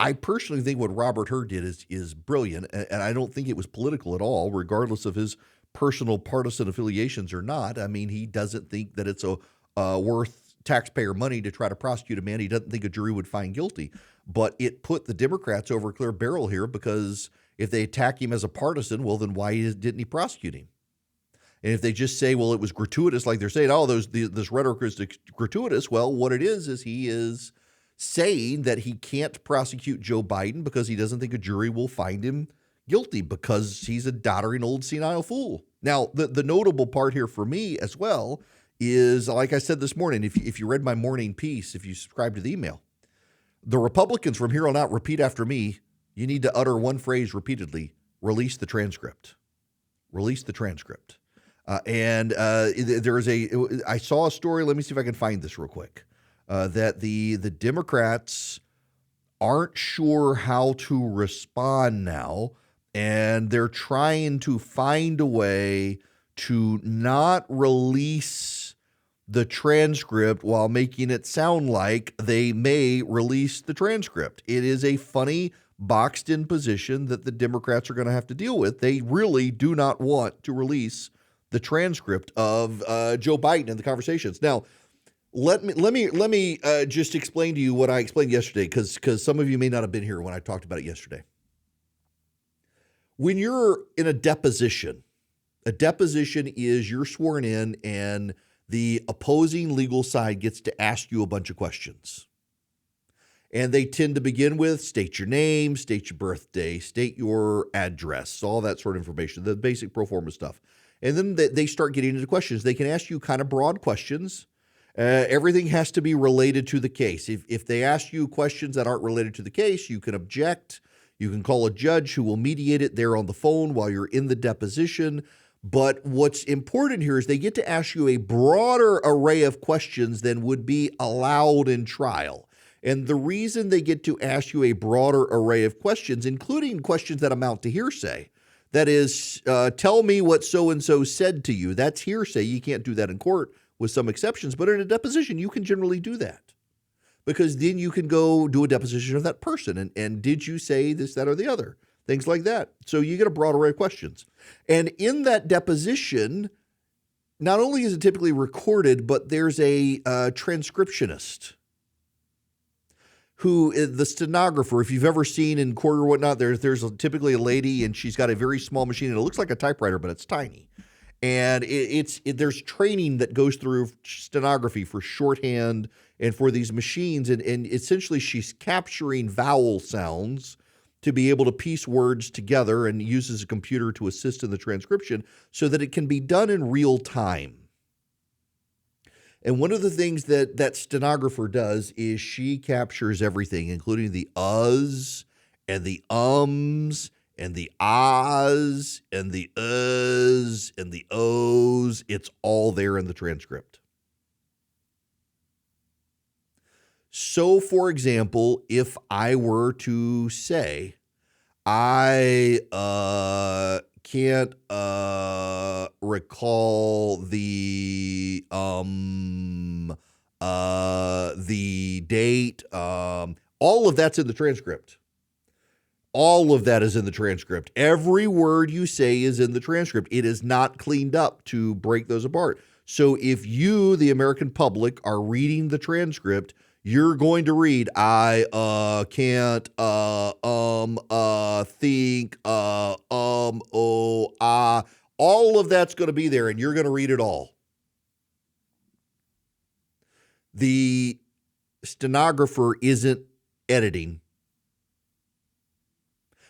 I personally think what Robert Hur did is brilliant, and I don't think it was political at all, regardless of his personal partisan affiliations or not. I mean, he doesn't think that it's worth taxpayer money to try to prosecute a man he doesn't think a jury would find guilty. But it put the Democrats over a clear barrel here, because if they attack him as a partisan, well, then why didn't he prosecute him? And if they just say, well, it was gratuitous, like they're saying, oh, this rhetoric is gratuitous, well, what it is he is saying that he can't prosecute Joe Biden because he doesn't think a jury will find him guilty because he's a doddering old senile fool. Now, the notable part here for me as well is, like I said this morning, if you read my morning piece, if you subscribe to the email, the Republicans from here on out repeat after me, you need to utter one phrase repeatedly: release the transcript. Release the transcript. I saw a story, let me see if I can find this real quick, that the Democrats aren't sure how to respond now, and they're trying to find a way to not release the transcript while making it sound like they may release the transcript. It is a funny, boxed-in position that the Democrats are going to have to deal with. They really do not want to release the transcript of Joe Biden and the conversations. Now, let me just explain to you what I explained yesterday, because some of you may not have been here when I talked about it yesterday. When you're in a deposition is you're sworn in and the opposing legal side gets to ask you a bunch of questions. And they tend to begin with state your name, state your birthday, state your address, all that sort of information, the basic pro forma stuff. And then they start getting into questions. They can ask you kind of broad questions. Everything has to be related to the case. If they ask you questions that aren't related to the case, you can object. You can call a judge who will mediate it there on the phone while you're in the deposition. But what's important here is they get to ask you a broader array of questions than would be allowed in trial. And the reason they get to ask you a broader array of questions, including questions that amount to hearsay, that is, tell me what so-and-so said to you. That's hearsay. You can't do that in court with some exceptions. But in a deposition, you can generally do that, because then you can go do a deposition of that person. And did you say this, that, or the other? Things like that. So you get a broad array of questions. And in that deposition, not only is it typically recorded, but there's a transcriptionist who is the stenographer. If you've ever seen in court or whatnot, there's typically a lady, and she's got a very small machine, and it looks like a typewriter, but it's tiny. And there's training that goes through stenography for shorthand and for these machines. And essentially she's capturing vowel sounds to be able to piece words together, and uses a computer to assist in the transcription so that it can be done in real time. And one of the things that stenographer does is she captures everything, including the uhs and the ums and the ahs and the uhs and the ohs. It's all there in the transcript. So, for example, if I were to say, I can't recall the date, all of that's in the transcript. All of that is in the transcript. Every word you say is in the transcript. It is not cleaned up to break those apart. So if you, the American public, are reading the transcript, you're going to read, I can't think all of that's going to be there, and you're going to read it all. The stenographer isn't editing.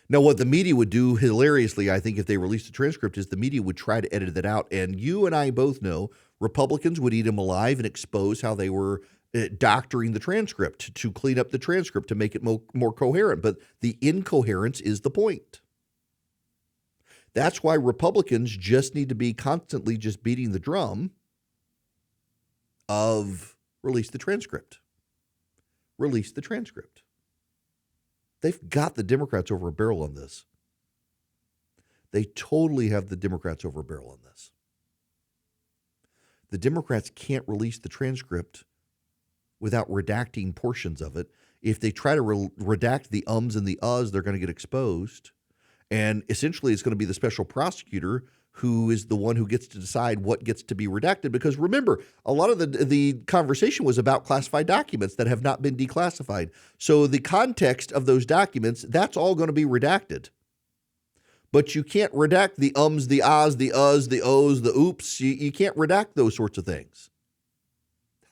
Now, what the media would do hilariously, I think, if they released the transcript, is the media would try to edit that out. And you and I both know Republicans would eat them alive and expose how they were doctoring the transcript to clean up the transcript to make it more coherent. But the incoherence is the point. That's why Republicans just need to be constantly just beating the drum of release the transcript. Release the transcript. They've got the Democrats over a barrel on this. They totally have the Democrats over a barrel on this. The Democrats can't release the transcript without redacting portions of it if they try to redact the ums and the uhs, they're going to get exposed. And essentially, it's going to be the special prosecutor who is the one who gets to decide what gets to be redacted. Because remember, a lot of the conversation was about classified documents that have not been declassified. So the context of those documents, that's all going to be redacted. But you can't redact the ums, the ahs, the uhs, the ohs, the oops. You can't redact those sorts of things.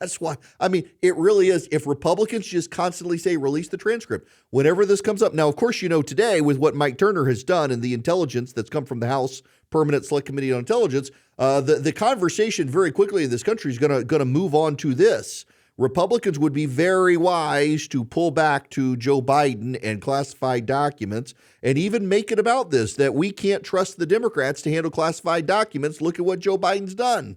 That's why, I mean, it really is. If Republicans just constantly say, release the transcript, whenever this comes up. Now, of course, you know, today with what Mike Turner has done and the intelligence that's come from the House Permanent Select Committee on Intelligence, the conversation very quickly in this country is going to move on to this. Republicans would be very wise to pull back to Joe Biden and classified documents and even make it about this, that we can't trust the Democrats to handle classified documents. Look at what Joe Biden's done.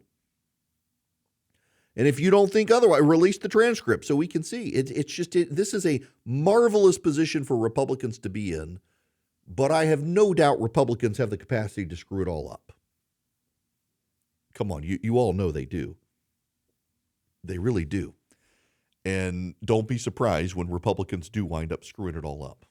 And if you don't think otherwise, release the transcript so we can see. This is a marvelous position for Republicans to be in, but I have no doubt Republicans have the capacity to screw it all up. Come on, you all know they do. They really do. And don't be surprised when Republicans do wind up screwing it all up.